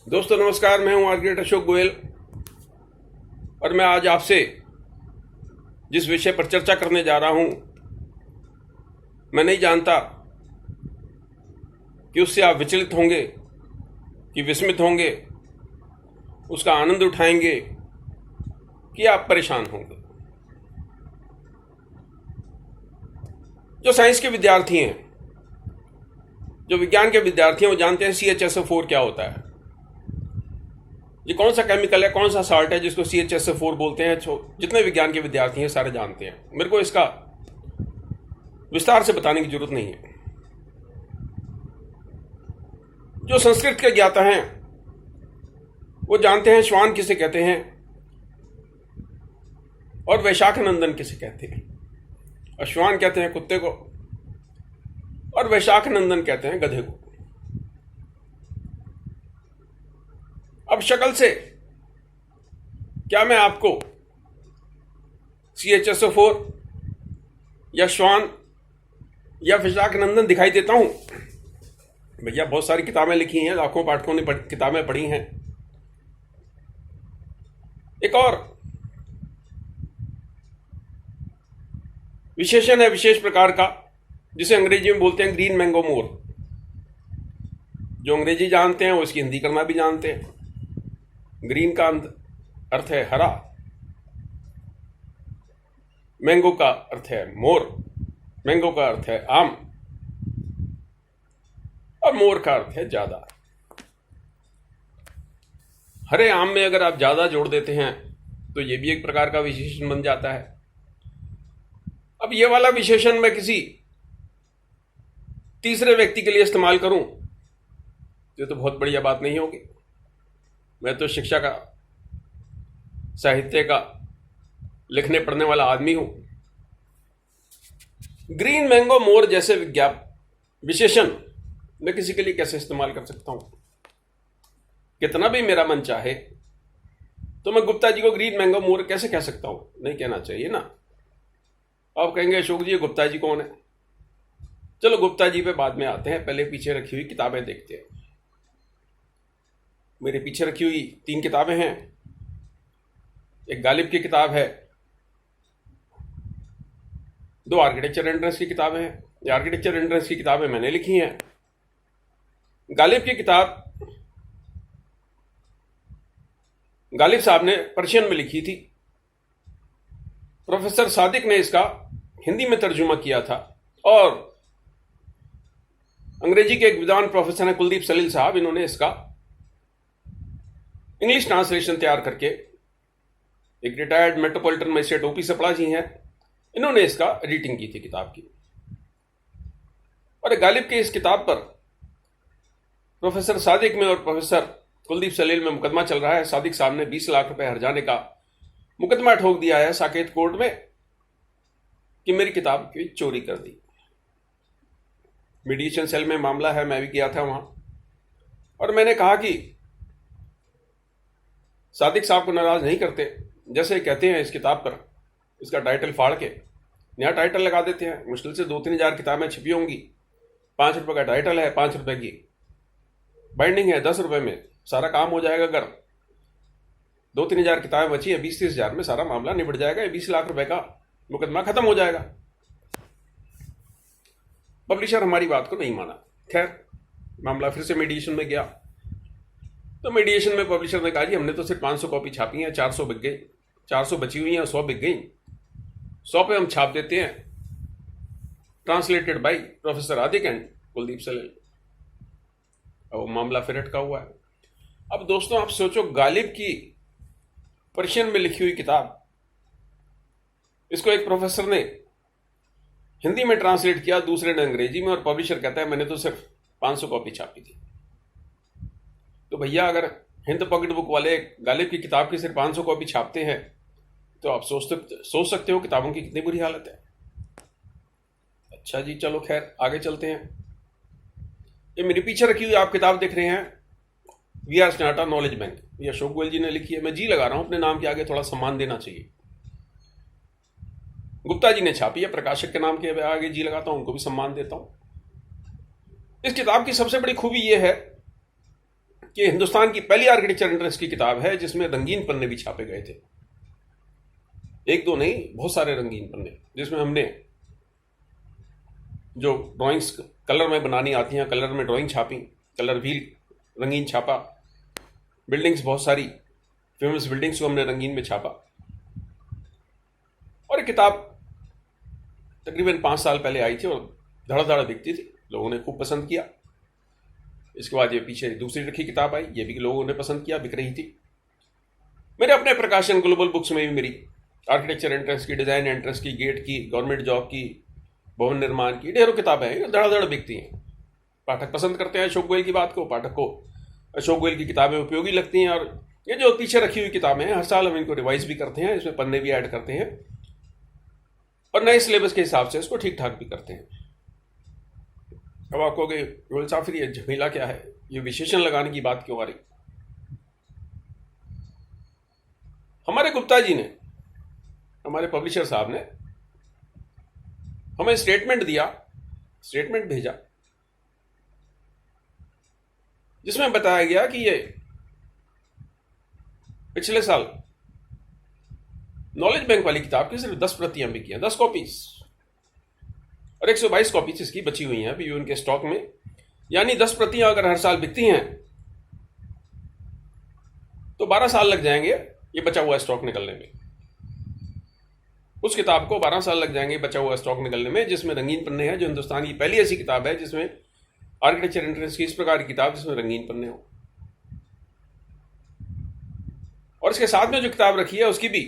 दोस्तों नमस्कार, मैं हूं आर्किटेक्ट अशोक गोयल और मैं आज आपसे जिस विषय पर चर्चा करने जा रहा हूं, मैं नहीं जानता कि उससे आप विचलित होंगे कि विस्मित होंगे, उसका आनंद उठाएंगे कि आप परेशान होंगे। जो साइंस के विद्यार्थी हैं, जो विज्ञान के विद्यार्थी हैं, वो जानते हैं CHSO4 क्या होता है। ये कौन सा केमिकल है, कौन सा साल्ट है जिसको CHSO4 बोलते हैं। जितने विज्ञान के विद्यार्थी हैं सारे जानते हैं। मेरे को इसका विस्तार से बताने की जरूरत नहीं है। जो संस्कृत के ज्ञाता हैं वो जानते हैं श्वान किसे कहते हैं और वैशाखनंदन किसे कहते हैं। और श्वान कहते हैं कुत्ते को और वैशाखनंदन कहते हैं गधे को। अब शक्ल से क्या मैं आपको CHSO4 या श्वान या वैशाखनंदन दिखाई देता हूं? भैया बहुत सारी किताबें लिखी हैं, लाखों पाठकों ने किताबें पढ़ी हैं। एक और विशेषण है विशेष प्रकार का, जिसे अंग्रेजी में बोलते हैं ग्रीन मैंगो मोर। जो अंग्रेजी जानते हैं वो इसकी हिंदी करना भी जानते हैं। ग्रीन का अर्थ है हरा, मैंगो का अर्थ है मोर, मैंगो का अर्थ है आम और मोर का अर्थ है ज्यादा। हरे आम में अगर आप ज्यादा जोड़ देते हैं तो यह भी एक प्रकार का विशेषण बन जाता है। अब यह वाला विशेषण मैं किसी तीसरे व्यक्ति के लिए इस्तेमाल करूं तो बहुत बढ़िया बात नहीं होगी। मैं तो शिक्षा का, साहित्य का लिखने पढ़ने वाला आदमी हूं। ग्रीन मैंगो मोर जैसे विशेषण मैं किसी के लिए कैसे इस्तेमाल कर सकता हूं? कितना भी मेरा मन चाहे तो मैं गुप्ता जी को ग्रीन मैंगो मोर कैसे कह सकता हूं? नहीं कहना चाहिए ना। आप कहेंगे अशोक जी ये गुप्ता जी कौन है? चलो गुप्ता जी पे बाद में आते हैं, पहले पीछे रखी हुई किताबें देखते हैं। मेरे पीछे रखी हुई 3 किताबें हैं। एक गालिब की किताब है, 2 आर्किटेक्चर एंट्रेंस की किताबें हैं। ये आर्किटेक्चर एंट्रेंस की किताबें मैंने लिखी हैं। गालिब की किताब गालिब साहब ने पर्शियन में लिखी थी। प्रोफेसर सादिक ने इसका हिंदी में तर्जुमा किया था और अंग्रेजी के एक विद्वान प्रोफेसर हैं कुलदीप सलील साहब, इन्होंने इसका इंग्लिश ट्रांसलेशन तैयार करके, एक रिटायर्ड मेट्रोपॉलिटन मजिस्ट्रेट OP सपड़ा जी हैं, इन्होंने इसका एडिटिंग की थी किताब की। और गालिब की इस किताब पर प्रोफेसर सादिक में और प्रोफेसर कुलदीप सलील में मुकदमा चल रहा है। सादिक साहब ने 20 लाख रुपए हर्जाने का मुकदमा ठोक दिया है साकेत कोर्ट में कि मेरी किताब की चोरी कर दी। मीडिएशन सेल में मामला है, मैं भी गया था वहां और मैंने कहा कि सादिक साहब को नाराज नहीं करते, जैसे कहते हैं इस किताब पर इसका टाइटल फाड़ के नया टाइटल लगा देते हैं। मुश्किल से 2-3 हजार किताबें छिपी होंगी, 5 रुपए का टाइटल है, 5 रुपए की बाइंडिंग है, 10 रुपए में सारा काम हो जाएगा। अगर 2-3 हजार किताबें बची है, 20-30 हजार में सारा मामला निपट जाएगा। 20 लाख रुपए का मुकदमा खत्म हो जाएगा। पब्लिशर हमारी बात को नहीं माना। खैर मामला फिर से मीडिएशन में गया तो मीडिएशन में पब्लिशर ने कहा जी हमने तो सिर्फ 500 कॉपी छापी हैं, 400 बिक गई, 400 बची हुई हैं, 100 बिक गई, 100 पे हम छाप देते हैं। ट्रांसलेटेड बाय प्रोफेसर आदिक एंड कुलदीप सलील। अब मामला फिर अटका हुआ है। अब दोस्तों आप सोचो, गालिब की पर्शियन में लिखी हुई किताब, इसको एक प्रोफेसर ने हिंदी में ट्रांसलेट किया, दूसरे ने अंग्रेजी में, और पब्लिशर कहता है मैंने तो सिर्फ 500 कॉपी छापी थी। तो भैया अगर हिंद पॉकेट बुक वाले गालिब की किताब की सिर्फ 500 कॉपी छापते हैं तो आप सोच सकते हो किताबों की कितनी बुरी हालत है। अच्छा जी, चलो खैर आगे चलते हैं। ये मेरे पीछे रखी हुई आप किताब देख रहे हैं, VR स्नाटा नॉलेज बैंक, ये अशोक गोयल जी ने लिखी है। मैं जी लगा रहा हूं, अपने नाम के आगे थोड़ा सम्मान देना चाहिए। गुप्ता जी ने छापी है, प्रकाशक के नाम के आगे जी लगाता हूं, उनको भी सम्मान देता हूं। इस किताब की सबसे बड़ी खूबी यह है कि हिंदुस्तान की पहली आर्किटेक्चर एंट्रेंस की किताब है जिसमें रंगीन पन्ने भी छापे गए थे, एक दो नहीं, बहुत सारे रंगीन पन्ने, जिसमें हमने जो ड्राइंग्स कलर में बनानी आती हैं, कलर में ड्राइंग छापी, कलर व्हील रंगीन छापा, बिल्डिंग्स बहुत सारी फेमस बिल्डिंग्स को हमने रंगीन में छापा। और ये किताब तकरीबन 5 साल पहले आई थी और धड़ाधड़ बिकती थी, लोगों ने खूब पसंद किया। इसके बाद ये पीछे दूसरी रखी किताब आई, ये भी लोगों ने पसंद किया, बिक रही थी। मेरे अपने प्रकाशन ग्लोबल बुक्स में भी मेरी आर्किटेक्चर एंट्रेंस की, डिज़ाइन एंट्रेंस की, गेट की, गवर्नमेंट जॉब की, भवन निर्माण की ढेरों किताबें हैं, धड़ाधड़ बिकती हैं। पाठक पसंद करते हैं अशोक गोयल की बात को, पाठक को अशोक गोयल की किताबें उपयोगी लगती हैं। और ये जो पीछे रखी हुई किताबें हैं, हर साल हम इनको रिवाइज भी करते हैं, इसमें पन्ने भी ऐड करते हैं और नए सिलेबस के हिसाब से इसको ठीक ठाक भी करते हैं। अब आप कहोगे गोयल साहब फिर ये झमेला क्या है, ये विशेषण लगाने की बात क्यों आ रही? हमारे गुप्ता जी ने, हमारे पब्लिशर साहब ने हमें स्टेटमेंट दिया, स्टेटमेंट भेजा, जिसमें बताया गया कि ये पिछले साल नॉलेज बैंक वाली किताब की सिर्फ 10 प्रतियां बिकी हैं, 10 कॉपीज, और 122 कॉपीज इसकी बची हुई हैं अभी उनके स्टॉक में। यानी 10 प्रतियां अगर हर साल बिकती हैं तो 12 साल लग जाएंगे ये बचा हुआ स्टॉक निकलने में। उस किताब को 12 साल लग जाएंगे बचा हुआ स्टॉक निकलने में, जिसमें रंगीन पन्ने हैं, जो हिंदुस्तान की पहली ऐसी किताब है जिसमें आर्किटेक्चर एंट्रेंस की इस प्रकार की किताब जिसमें रंगीन पन्ने हो। और इसके साथ में जो किताब रखी है उसकी भी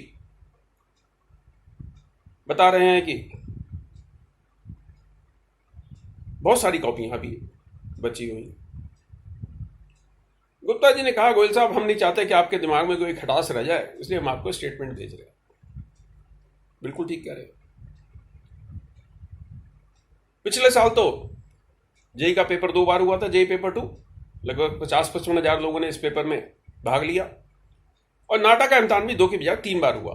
बता रहे हैं कि बहुत सारी कॉपियां अभी बची हुई। गुप्ता जी ने कहा गोयल साहब हम नहीं चाहते कि आपके दिमाग में कोई खटास रह जाए, इसलिए हम आपको स्टेटमेंट भेज रहे हैं। बिल्कुल ठीक कह रहे हैं। पिछले साल तो जेई का पेपर 2 बार हुआ था, जेई पेपर 2, लगभग 50-55 हजार लोगों ने इस पेपर में भाग लिया, और नाटा का इम्तिहान भी 2 की बजाय 3 बार हुआ।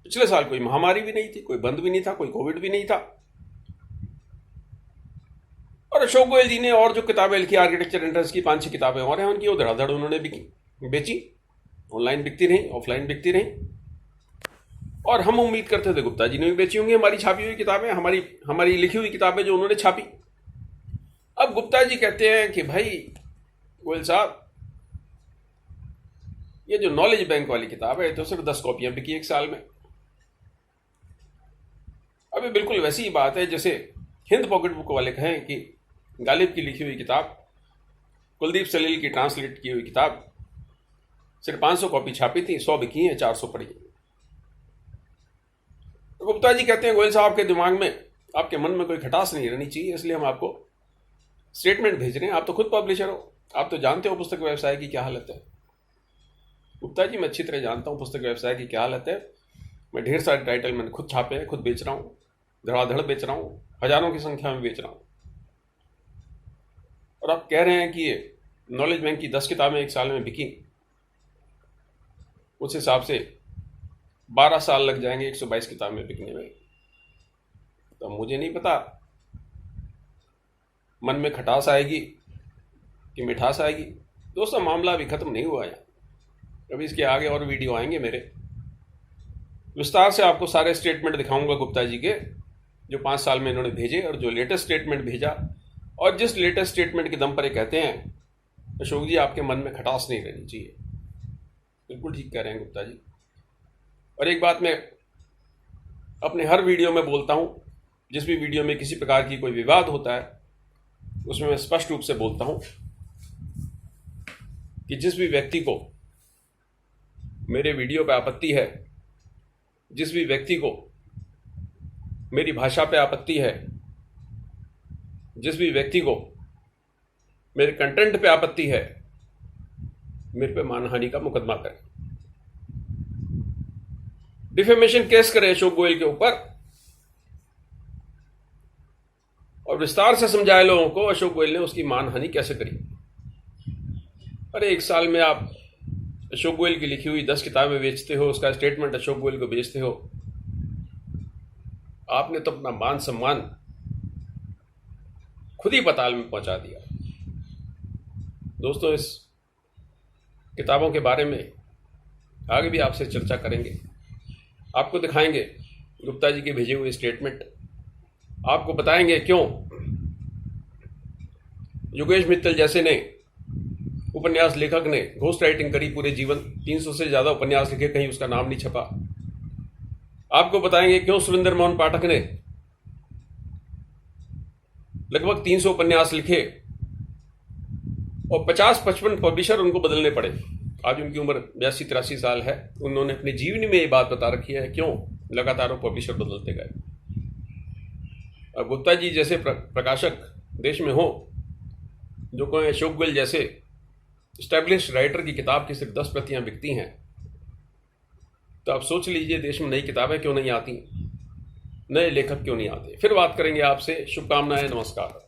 पिछले साल कोई महामारी भी नहीं थी, कोई बंद भी नहीं था, कोई कोविड भी नहीं था। और अशोक गोयल जी ने और जो किताबें लिखी आर्किटेक्चर एंट्रेंस की, 5-6 किताबें और हैं उनकी, वो धड़ाधड़ उन्होंने बेची, ऑनलाइन बिकती रही, ऑफलाइन बिकती रही। और हम उम्मीद करते थे गुप्ता जी ने भी बेची होंगी हमारी छापी हुई किताबें, हमारी लिखी हुई किताबें जो उन्होंने छापी। अब गुप्ता जी कहते हैं कि भाई गोयल साहब ये जो नॉलेज बैंक वाली किताब है तो सिर्फ 10 कॉपियां बिकी 1 साल में। अभी बिल्कुल वैसी ही बात है जैसे हिंद पॉकेट बुक वाले कहें कि गालिब की लिखी हुई किताब, कुलदीप सलील की ट्रांसलेट की हुई किताब सिर्फ 500 कॉपी छापी थी, 100 बिकी हैं, 400 पड़ी। तो गुप्ता जी कहते हैं गोयल साहब के दिमाग में, आपके मन में कोई खटास नहीं रहनी चाहिए, इसलिए हम आपको स्टेटमेंट भेज रहे हैं। आप तो खुद पब्लिशर हो, आप तो जानते हो पुस्तक व्यवसाय की क्या हालत है। गुप्ता जी मैं अच्छी तरह जानता हूँ पुस्तक व्यवसाय की क्या हालत है। मैं ढेर सारे टाइटल मैंने खुद छापे हैं, खुद बेच रहा हूँ, धड़ाधड़ बेच रहा हूँ, हजारों की संख्या में बेच रहा हूँ। और आप कह रहे हैं कि ये नॉलेज बैंक की 10 किताबें 1 साल में बिकी, उस हिसाब से 12 साल लग जाएंगे 122 किताबें बिकने में। तो मुझे नहीं पता मन में खटास आएगी कि मिठास आएगी। दोस्तों मामला अभी खत्म नहीं हुआ है, अभी इसके आगे और वीडियो आएंगे मेरे, विस्तार से आपको सारे स्टेटमेंट दिखाऊंगा गुप्ता जी के, जो 5 साल में इन्होंने भेजे और जो लेटेस्ट स्टेटमेंट भेजा, और जिस लेटेस्ट स्टेटमेंट के दम पर ये कहते हैं अशोक जी आपके मन में खटास नहीं रहनी चाहिए। बिल्कुल ठीक कह रहे हैं गुप्ता जी। और एक बात मैं अपने हर वीडियो में बोलता हूं, जिस भी वीडियो में किसी प्रकार की कोई विवाद होता है उसमें मैं स्पष्ट रूप से बोलता हूं कि जिस भी व्यक्ति को मेरे वीडियो पे आपत्ति है, जिस भी व्यक्ति को मेरी भाषा पे आपत्ति है, जिस भी व्यक्ति को मेरे कंटेंट पे आपत्ति है, मेरे पे मानहानि का मुकदमा करे, डिफेमेशन केस करे अशोक गोयल के ऊपर, और विस्तार से समझाए लोगों को अशोक गोयल ने उसकी मानहानि कैसे करी। अरे 1 साल में आप अशोक गोयल की लिखी हुई 10 किताबें बेचते हो, उसका स्टेटमेंट अशोक गोयल को बेचते हो, आपने तो अपना मान सम्मान खुद ही पताल में पहुंचा दिया। दोस्तों इस किताबों के बारे में आगे भी आपसे चर्चा करेंगे। आपको दिखाएंगे गुप्ता जी के भेजे हुए स्टेटमेंट, आपको बताएंगे क्यों योगेश मित्तल जैसे ने उपन्यास लेखक ने घोस्ट राइटिंग करी पूरे जीवन, 300 से ज़्यादा उपन्यास लिखे, कहीं उसका नाम नहीं छपा। आपको बताएंगे क्यों सुरेंद्र मोहन पाठक ने लगभग 300 उपन्यास लिखे और 50-55 पब्लिशर उनको बदलने पड़े। आज उनकी उम्र 82-83 साल है। उन्होंने अपनी जीवनी में ये बात बता रखी है क्यों लगातार वो पब्लिशर बदलते गए। अब गुप्ता जी जैसे प्रकाशक देश में हो, जो कोई अशोक गोयल जैसे स्टैब्लिश राइटर की किताब की सिर्फ 10 प्रतियां बिकती हैं, तो आप सोच लीजिए देश में नई किताबें क्यों नहीं आती, नए लेखक क्यों नहीं आते। फिर बात करेंगे आपसे। शुभकामनाएं, नमस्कार।